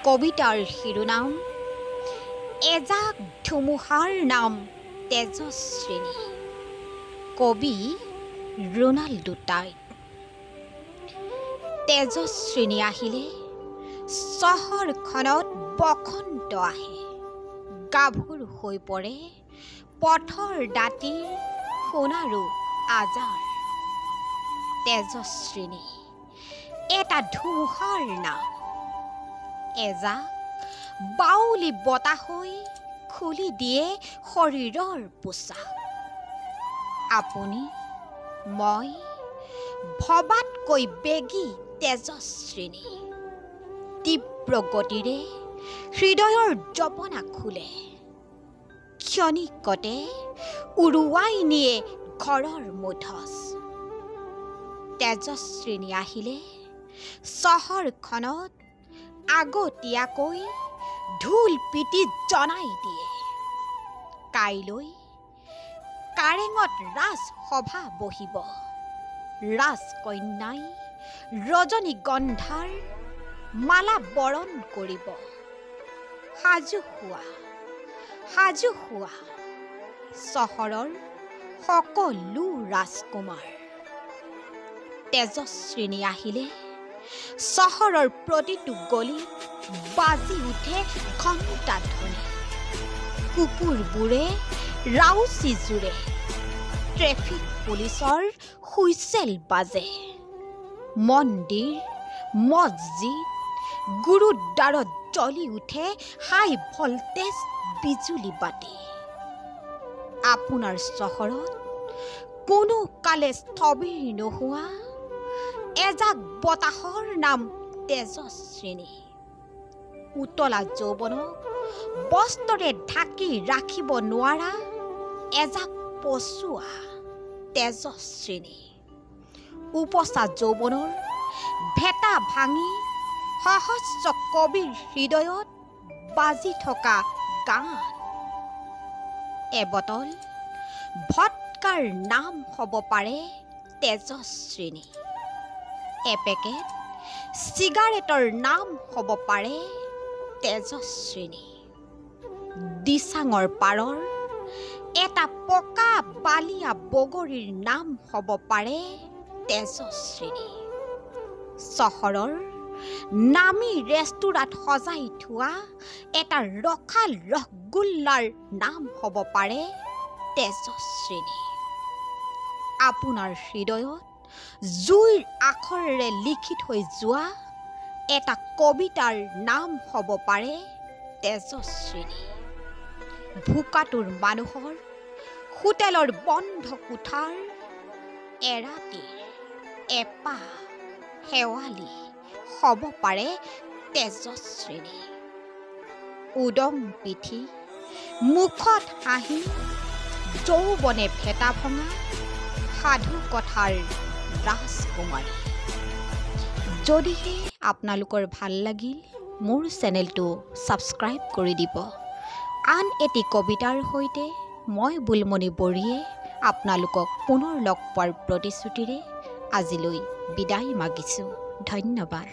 কবিতাৰ শিৰোনাম এজাক ধুমুহাৰ নাম তেজস্বিনী। কবি ৰোনাল্ডো টাইট। তেজস্বিনী আহিলে চহৰখনত বসন্ত আহে, গাভৰু হৈ পৰে পথৰ দাঁতিৰ সোণাৰু আজাৰ। তেজস্বিনী এটা ধুমুহাৰ নাম, এজাক বাউলি বতাহ হৈ খুলি দিয়ে শৰীৰৰ পোছাক। আপুনি মই ভবাতকৈ বেগী তেজস্বিনী, তীব্ৰ গতিৰে হৃদয়ৰ জপনা খোলে, ক্ষণিকতে উৰুৱাই নিয়ে ঘৰৰ মুধচ। তেজস্বিনী আহিলে চহৰখনত আগতীয়াকৈ ঢোল পিটি জনাই দিয়ে, কাইলৈ কাৰেঙত ৰাজসভা বহিব। ৰাজকন্যাই ৰজনীগন্ধাৰ মালা বৰণ কৰিব। সাজু হোৱা চহৰৰ সকলো ৰাজকুমাৰ। তেজস্বিনী আহিলে চহৰৰ প্ৰতিটো গলি বাজি উঠে ঘণ্টা ধ্বনি। কুকুৰবোৰে ৰাউচি জোৰে, ট্ৰেফিক পুলিচৰ হুইচেল বাজে। মন্দিৰ মছজিদ গুৰুদ্বাৰত জ্বলি উঠে হাই ভল্টেজ বিজুলী বাতি। আপোনাৰ চহৰত কোনো কালে স্থবিৰ নোহোৱা এজাক বতাহৰ নাম তেজস্বিনী। উতলা যৌৱনক বস্ত্ৰৰে ঢাকি ৰাখিব নোৱাৰা এজাক পচোৱা তেজস্বিনী। উপচা যৌৱনৰ ভেটা ভাঙি সহস্ৰ কবিৰ হৃদয়ত বাজি থকা গান। এবটল ভটকাৰ নাম হ'ব পাৰে তেজস্বিনী, এপেকেট চিগাৰেটৰ নাম হ'ব পাৰে তেজস্বিনী। দিচাঙৰ পাৰৰ এটা পকা বালিয়া বগৰীৰ নাম হ'ব পাৰে তেজস্বিনী। চহৰৰ নামী ৰেষ্টুৰাত সজাই থোৱা এটা ৰসাল ৰসগোল্লাৰ নাম হ'ব পাৰে তেজস্বিনী। আপোনাৰ হৃদয়ত জুইৰ আখৰেৰে লিখি থৈ যোৱা এটা কবিতাৰ নাম হ'ব পাৰে তেজস্বিনী। ভোকাতুৰ মানুহৰ হোটেলৰ বন্ধ কোঠাৰ এৰাতিৰ এপাহ শেৱালি হ'ব পাৰে তেজস্বিনী। উদং পিঠি মুখত হাঁহি যৌৱনে ভেটা ভঙা সাধু কথাৰ ৰাজকুমাৰী। যদিহে আপোনালোকৰ ভাল লাগিল মোৰ চেনেলটো ছাবস্ক্ৰাইব কৰি দিব। আন এটি কবিতাৰ সৈতে মই বুলমণি বড়িয়ে আপোনালোকক পুনৰ লগ পোৱাৰ প্ৰতিশ্ৰুতিৰে আজিলৈ বিদায় মাগিছোঁ। ধন্যবাদ।